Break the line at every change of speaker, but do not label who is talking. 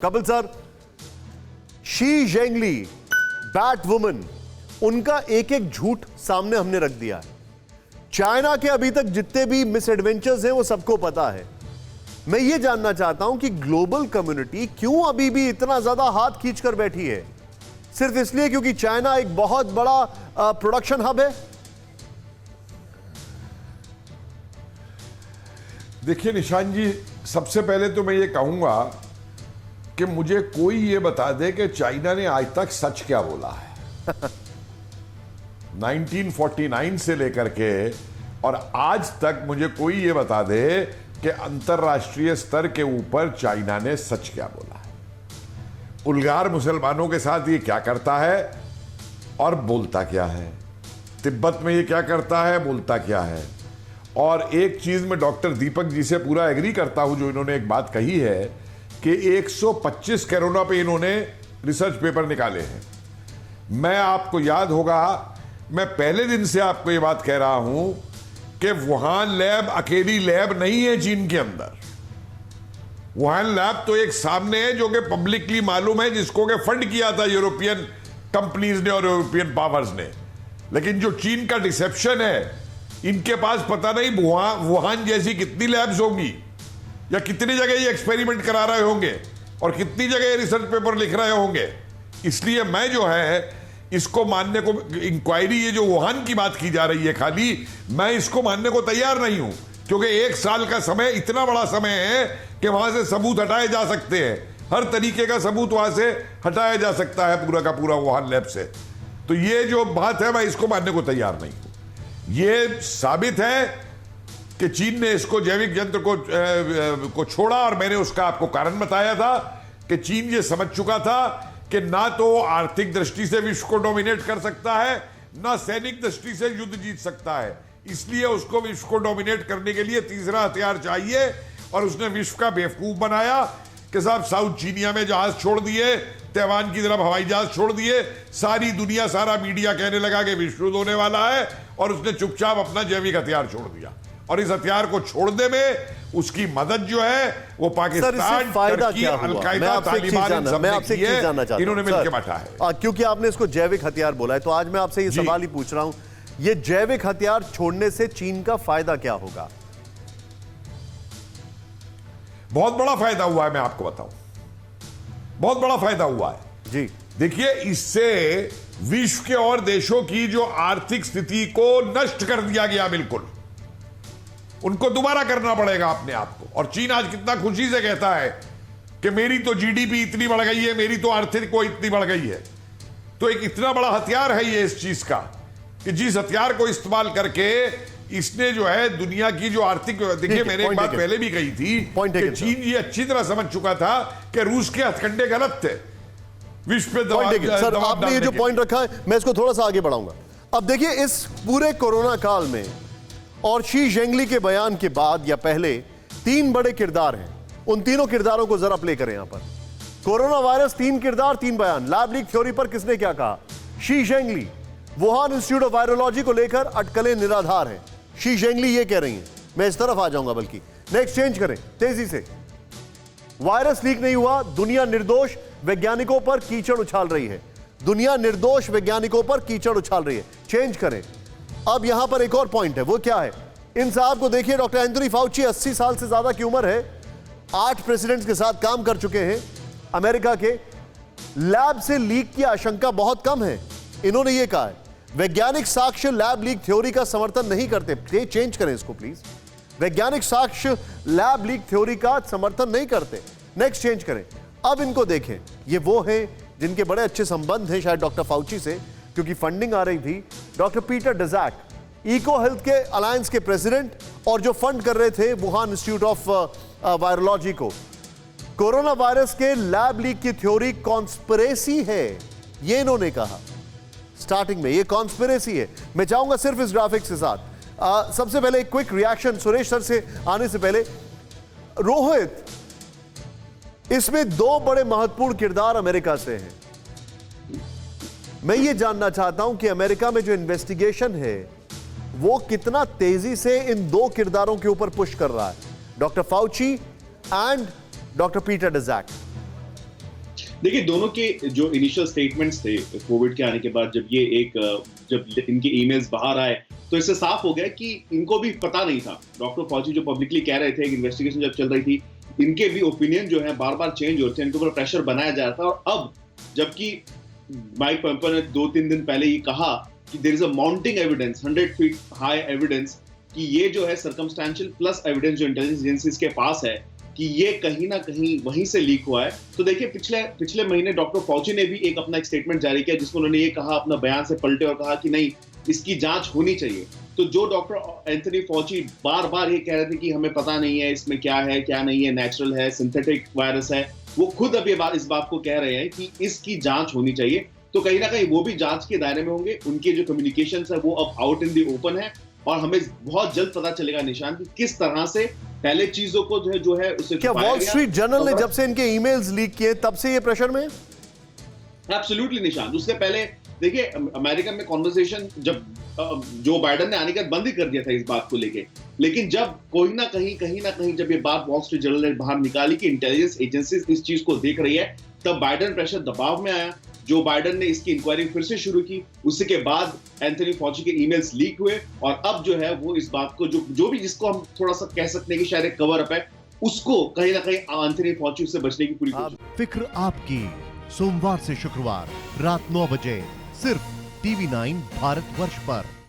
Kapil sir, Shi Zhengli bat woman, उनका एक एक झूठ सामने हमने रख दिया है। चाइना के अभी तक जितने भी मिस एडवेंचर्स हैं वो सबको पता है। मैं ये जानना चाहता हूं कि ग्लोबल कम्युनिटी क्यों अभी भी इतना ज्यादा हाथ खींचकर बैठी है? सिर्फ इसलिए क्योंकि चाइना एक बहुत बड़ा प्रोडक्शन हब है?
देखिए निशान जी, सबसे पहले तो मैं ये कहूंगा कि मुझे कोई ये बता दे कि चाइना ने आज तक सच क्या बोला है। 1949 से लेकर के और आज तक मुझे कोई ये बता दे कि अंतरराष्ट्रीय स्तर के ऊपर चाइना ने सच क्या बोला है, उल्गार मुसलमानों के साथ ये क्या करता है और बोलता क्या है, तिब्बत में ये क्या करता है, बोलता क्या है। और एक चीज में डॉक्टर दीपक जी से पूरा एग्री करता हूं, जो इन्होंने एक बात कही है कि 125 कोरोना पे इन्होंने रिसर्च पेपर निकाले हैं। मैं, आपको याद होगा, मैं पहले दिन से आपको ये बात कह रहा हूं कि वुहान लैब अकेली लैब नहीं है चीन के अंदर। वुहान लैब तो एक सामने है जो कि पब्लिकली मालूम है, जिसको कि फंड किया था यूरोपियन कंपनीज ने और यूरोपियन पावर्स ने। लेकिन जो चीन का डिसेप्शन है, इनके पास पता नहीं वुहान जैसी कितनी लैब्स होंगी या कितनी जगह ये एक्सपेरिमेंट करा रहे होंगे और कितनी जगह ये रिसर्च पेपर लिख रहे होंगे। इसलिए मैं जो है इसको मानने को, इंक्वायरी ये जो वुहान की बात की जा रही है खाली, मैं इसको मानने को तैयार नहीं हूं, क्योंकि 1 साल का समय इतना बड़ा समय है कि वहां से सबूत हटाए जा सकते हैं। हर तरीके का सबूत वहां से हटाया जा सकता है पूरा का पूरा वुहान लैब से। तो ये जो बात है, मैं इसको मानने को तैयार नहीं हूं। ये साबित है कि चीन ने इसको जैविक यंत्र को छोड़ा, और मैंने उसका आपको कारण बताया था कि चीन ये समझ चुका था कि ना तो आर्थिक दृष्टि से विश्व को डोमिनेट कर सकता है, ना सैनिक दृष्टि से युद्ध जीत सकता है। इसलिए उसको विश्व को डोमिनेट करने के लिए तीसरा हथियार चाहिए, और उसने विश्व का बेवकूफ बनाया कि साहब साउथ चीनिया में जहाज छोड़ दिए, तैवान की तरफ हवाई जहाज छोड़ दिए, सारी दुनिया, सारा मीडिया कहने लगा कि विश्व युद्ध होने वाला है, और उसने चुपचाप अपना जैविक हथियार छोड़ दिया। और इस हथियार को छोड़ने में उसकी मदद जो है वो पाकिस्तान, टर्की, अल-कायदा, तालिबान, इन्होंने मिलकर बैठा है।
क्योंकि आपने इसको जैविक हथियार बोला है, तो आज मैं आपसे ये सवाल ही पूछ रहा हूं, ये जैविक हथियार छोड़ने से चीन का फायदा क्या होगा?
बहुत बड़ा फायदा हुआ है, मैं आपको बताऊं, बहुत बड़ा फायदा हुआ है
जी।
देखिए, इससे विश्व के और देशों की जो आर्थिक स्थिति को नष्ट कर दिया गया, बिल्कुल उनको दोबारा करना पड़ेगा अपने आप को। और चीन आज कितना खुशी से कहता है कि मेरी तो जीडीपी इतनी बढ़ गई है, मेरी तो आर्थिक को इतनी बढ़ गई है। तो एक इतना बड़ा हथियार है ये इस चीज का, कि जिस हथियार को इस्तेमाल करके इसने जो है दुनिया की जो आर्थिक, देखिए मैंने एक बात पहले भी कही थी कि चीन ये अच्छी तरह समझ चुका था कि रूस के हथकंडे गलत थे विश्व पे
सर, आपने ये जो पॉइंट रखा है, मैं इसको थोड़ा सा आगे बढ़ाऊंगा। अब देखिए, इस पूरे कोरोना काल में और शी जेंगली के बयान के बाद या पहले 3 बड़े किरदार हैं। उन तीनों किरदारों को जरा प्ले करें यहां पर। कोरोना वायरस, 3 किरदार, 3 बयान। लैब लीक थ्योरी पर किसने क्या कहा? Shi Zhengli. Wuhan Institute of Virology को लेकर अटकलें निराधार हैं, शी जेंगली ये कह रही हैं। मैं इस तरफ आ जाऊंगा, बल्कि नेक्स्ट चेंज करें तेजी से। वायरस लीक नहीं हुआ, दुनिया निर्दोष वैज्ञानिकों पर कीचड़ उछाल रही है। दुनिया निर्दोष वैज्ञानिकों पर कीचड़ उछाल रही है। चेंज करें। अब यहां पर एक और पॉइंट है, वो क्या है? इन साहब को देखिए, डॉक्टर एंथनी फाउची 80 साल से ज्यादा की उम्र है, 8 प्रेसिडेंट्स के साथ काम कर चुके हैं अमेरिका के। लैब से लीक की आशंका बहुत कम है, इन्होंने ये कहा है। वैज्ञानिक साक्ष्य लैब लीक थ्योरी का समर्थन नहीं करते। चेंज करें इसको प्लीज। वैज्ञानिक साक्ष्य लैब लीक थ्योरी का समर्थन नहीं करते। नेक्स्ट चेंज करें। अब इनको देखें, ये वो हैं जिनके बड़े अच्छे संबंध हैं शायद डॉक्टर फाउची से, क्योंकि फंडिंग आ रही थी। डॉक्टर पीटर डज़ैक, इको हेल्थ के अलायंस के प्रेसिडेंट, और जो फंड कर रहे थे वुहान इंस्टीट्यूट ऑफ वायरोलॉजी को। कोरोना वायरस के लैब लीक की थ्योरी कॉन्स्पिरेसी है, ये इन्होंने कहा स्टार्टिंग में, ये कॉन्स्पिरेसी है। मैं चाहूंगा सिर्फ इस ग्राफिक्स के साथ सबसे पहले एक क्विक रिएक्शन सुरेश सर से आने से पहले। रोहित, इसमें 2 बड़े महत्वपूर्ण किरदार अमेरिका से हैं। मैं ये जानना चाहता हूं कि अमेरिका में जो इन्वेस्टिगेशन है वो कितना तेजी से इन 2 किरदारों के ऊपर पुश कर रहा है, doctor Fauci and doctor Peter Daszak.
देखिए, दोनों के जो इनिशियल स्टेटमेंट्स थे कोविड के आने के बाद, जब इनके ईमेल्स बाहर आए, तो इससे साफ हो गया कि इनको भी पता नहीं था। डॉक्टर फॉची जो पब्लिकली कह रहे थे, एक इन्वेस्टिगेशन जब चल रही थी, इनके भी ओपिनियन जो है बार-बार चेंज हो रहे थे, इनके ऊपर प्रेशर बनाया जा रहा था। और अब जबकि माइक पोम्पियो ने 2-3 दिन पहले ये कहा कि there is a mounting evidence, 100 feet high evidence, कि ये जो है सर्कमस्टेंशियल प्लस एविडेंस जो इंटेलिजेंस एजेंसीज के पास है कि ये कहीं ना कहीं वहीं से लीक हुआ है। तो देखिए, पिछले महीने डॉक्टर फॉची ने भी एक अपना एक स्टेटमेंट जारी किया, जिसमें उन्होंने ये कहा, अपना बयान से पलटे और कहा कि नहीं, इसकी जांच होनी चाहिए। तो जो डॉक्टर एंथनी फॉची बार बार ये कह रहे थे कि हमें पता नहीं है इसमें क्या है क्या नहीं है, नेचुरल है, सिंथेटिक वायरस है, वो खुद अब इस बात को कह रहे हैं कि इसकी जांच होनी चाहिए। तो कहीं ना कहीं वो भी जांच के दायरे में होंगे। उनके जो कम्युनिकेशन है वो अब आउट इन दी ओपन है, और हमें बहुत जल्द पता चलेगा निशान कि किस तरह से पहले चीजों को जो है उसे
क्या वॉल स्ट्रीट जर्नल ने जब से इनके ईमेल्स लीक किए तब से ये प्रेशर में?
एब्सोल्युटली निशान। उससे पहले देखिए, अमेरिका में कॉन्वर्सेशन जब जो बाइडेन ने आने के बाद बंद ही कर दिया था इस बात को लेके, लेकिन जब कहीं ना कहीं जब ये बात वॉल स्ट्रीट जर्नल ने बाहर निकाली कि इंटेलिजेंस एजेंसीज इस चीज को देख रही है, तब बाइडेन प्रेशर दबाव में आया। जो बाइडेन ने इसकी इंक्वायरी फिर से शुरू की, उसके बाद एंथनी फॉची के ईमेल्स लीक हुए, और अब जो है वो इस बात को जो भी जिसको हम थोड़ा सा कह सकते हैं कि शायद एक कवर अप है, उसको कहीं ना कहीं एंथनी फॉची से बचने की पूरी कोशिश।
फिक्र आपकी, सोमवार से शुक्रवार रात 9 बजे सिर्फ TV9 भारतवर्ष पर।